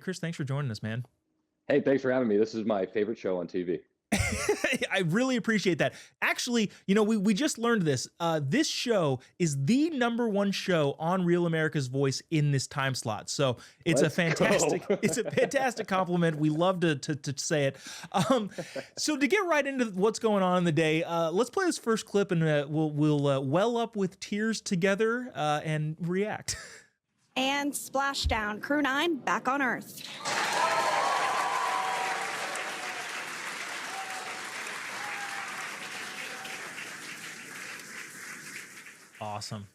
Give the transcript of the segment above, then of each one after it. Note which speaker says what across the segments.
Speaker 1: Chris, thanks for joining us, man.
Speaker 2: Hey, thanks for having me. This is my favorite show on TV.
Speaker 1: I really appreciate that. Actually, we just learned this. This show is the #1 show on Real America's Voice in this time slot. So it's a
Speaker 2: Let's
Speaker 1: fantastic,
Speaker 2: go.
Speaker 1: it's a fantastic compliment. We love to say it. Um, so to get right into what's going on in the day, let's play this first clip and we'll well up with tears together and react.
Speaker 3: And splashdown. Crew 9 back on Earth.
Speaker 1: Awesome.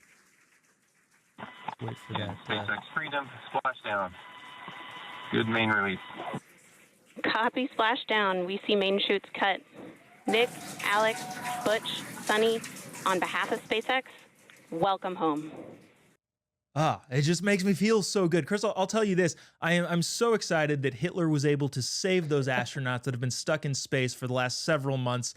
Speaker 1: Wait for that.
Speaker 4: SpaceX Freedom, splashdown. Good main release.
Speaker 5: Copy, splashdown. We see main chutes cut. Nick, Alex, Butch, Sunny, on behalf of SpaceX, welcome home.
Speaker 1: It just makes me feel so good. Chris, I'll tell you this. I'm so excited that Hitler was able to save those astronauts that have been stuck in space for the last several months,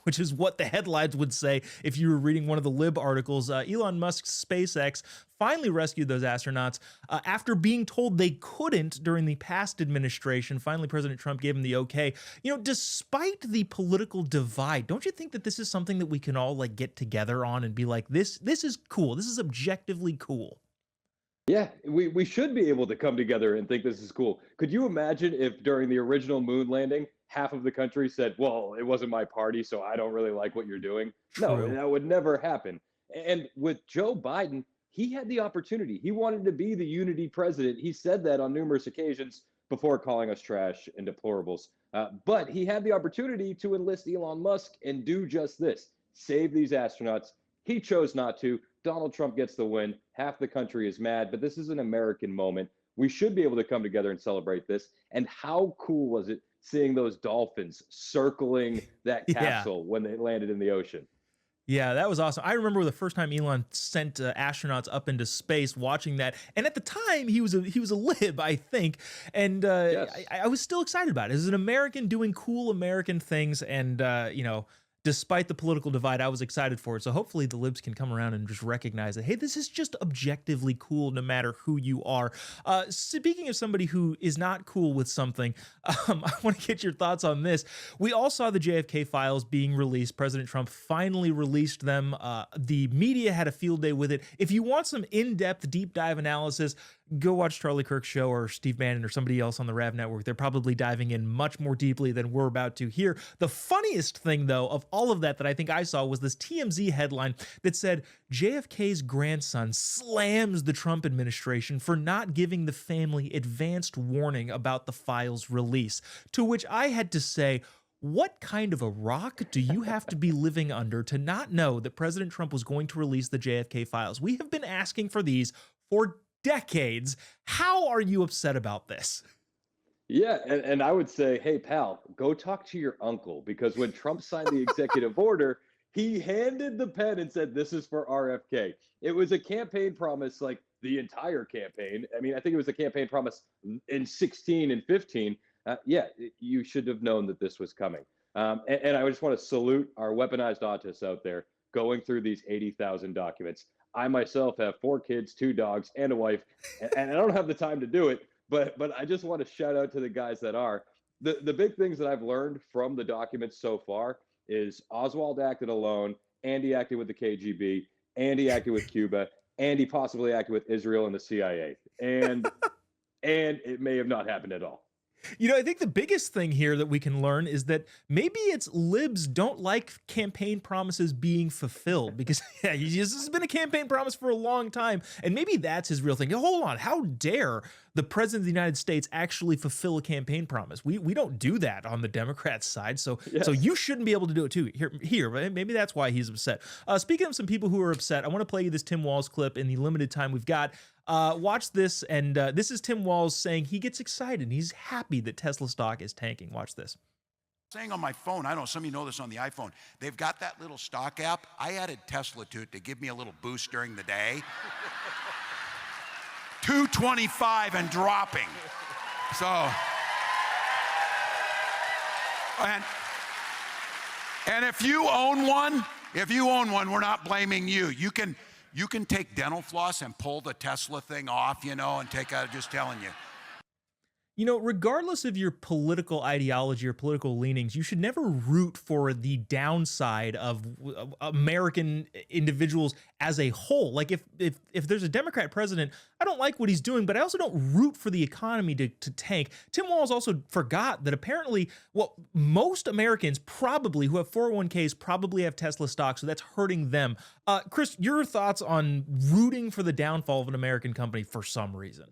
Speaker 1: which is what the headlines would say if you were reading one of the Lib articles. Elon Musk's SpaceX finally rescued those astronauts after being told they couldn't during the past administration. Finally, President Trump gave him the okay. Despite the political divide, don't you think that this is something that we can all get together on and be like, this is cool. This is objectively cool.
Speaker 2: Yeah, we should be able to come together and think this is cool. Could you imagine if during the original moon landing, half of the country said, well, it wasn't my party, so I don't really like what you're doing? No,
Speaker 1: True.
Speaker 2: that would never happen. And with Joe Biden, he had the opportunity. He wanted to be the unity president. He said that on numerous occasions before calling us trash and deplorables. But he had the opportunity to enlist Elon Musk and do just this, save these astronauts. He chose not to. Donald Trump gets the win. Half the country is mad, but this is an American moment. We should be able to come together and celebrate this. And how cool was it seeing those dolphins circling that capsule when they landed in the ocean?
Speaker 1: Yeah, that was awesome. I remember the first time Elon sent astronauts up into space, watching that, and at the time he was a lib, I think, and
Speaker 2: Yes.
Speaker 1: I was still excited about it. As an American doing cool American things, and despite the political divide, I was excited for it. So hopefully the libs can come around and just recognize that, hey, this is just objectively cool no matter who you are. Speaking of somebody who is not cool with something, I want to get your thoughts on this. We all saw the JFK files being released. President Trump finally released them. The media had a field day with it. If you want some in-depth, deep dive analysis, go watch Charlie Kirk's show or Steve Bannon or somebody else on the Rav Network. They're probably diving in much more deeply than we're about to here. The funniest thing, though, of all of that I think I saw was this TMZ headline that said JFK's grandson slams the Trump administration for not giving the family advanced warning about the files release. To which I had to say, what kind of a rock do you have to be living under to not know that President Trump was going to release the JFK files? We have been asking for these for decades. How are you upset about this?
Speaker 2: Yeah, and I would say, hey, pal, go talk to your uncle, because when Trump signed the executive order, he handed the pen and said, this is for RFK. It was a campaign promise, like the entire campaign. I mean, I think it was a campaign promise in 16 and 15. You should have known that this was coming. And I just want to salute our weaponized autists out there going through these 80,000 documents. I myself have 4 kids, 2 dogs, and a wife, and I don't have the time to do it. But I just want to shout out to the guys that are. The big things that I've learned from the documents so far is Oswald acted alone, Andy acted with the KGB, Andy acted with Cuba, Andy possibly acted with Israel and the CIA. And it may have not happened at all.
Speaker 1: I think the biggest thing here that we can learn is that maybe it's libs don't like campaign promises being fulfilled, because this has been a campaign promise for a long time. And maybe that's his real thing. Hold on. How dare the president of the United States actually fulfill a campaign promise? We don't do that on the Democrats side. So you shouldn't be able to do it too here. Maybe that's why he's upset. Speaking of some people who are upset, I want to play you this Tim Walz clip in the limited time we've got. Watch this, and this is Tim Walz saying he gets excited and he's happy that Tesla stock is tanking. Watch this.
Speaker 6: Saying on my phone, I don't know, some of you know this on the iPhone, they've got that little stock app. I added Tesla to it to give me a little boost during the day. 225 and dropping. So, and if you own one, we're not blaming you. You can take dental floss and pull the Tesla thing off, and take out, just telling you.
Speaker 1: You know, regardless of your political ideology or political leanings, you should never root for the downside of American individuals as a whole. Like if there's a Democrat president, I don't like what he's doing, but I also don't root for the economy to tank. Tim Walz also forgot that apparently, well, most Americans probably who have 401ks probably have Tesla stock, so that's hurting them. Chris, your thoughts on rooting for the downfall of an American company for some reason?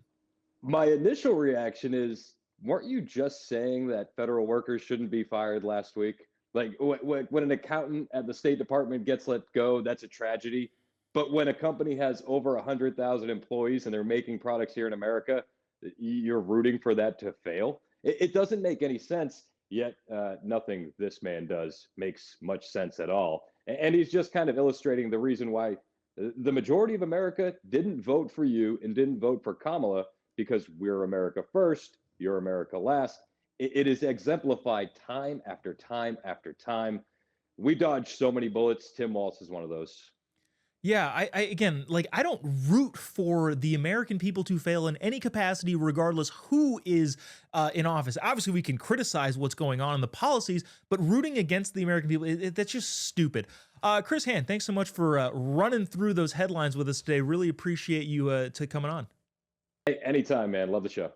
Speaker 2: My initial reaction is, weren't you just saying that federal workers shouldn't be fired last week? Like when an accountant at the State Department gets let go, that's a tragedy. But when a company has over 100,000 employees and they're making products here in America, you're rooting for that to fail. It doesn't make any sense. Yet nothing this man does makes much sense at all. And he's just kind of illustrating the reason why the majority of America didn't vote for you and didn't vote for Kamala, because we're America first, you're America last. It is exemplified time after time after time. We dodge so many bullets. Tim Walz is one of those.
Speaker 1: Yeah, I again, like I don't root for the American people to fail in any capacity, regardless who is in office. Obviously, we can criticize what's going on in the policies, but rooting against the American people, that's just stupid. Chris Hand, thanks so much for running through those headlines with us today. Really appreciate you to coming on.
Speaker 2: Hey, anytime, man. Love the show.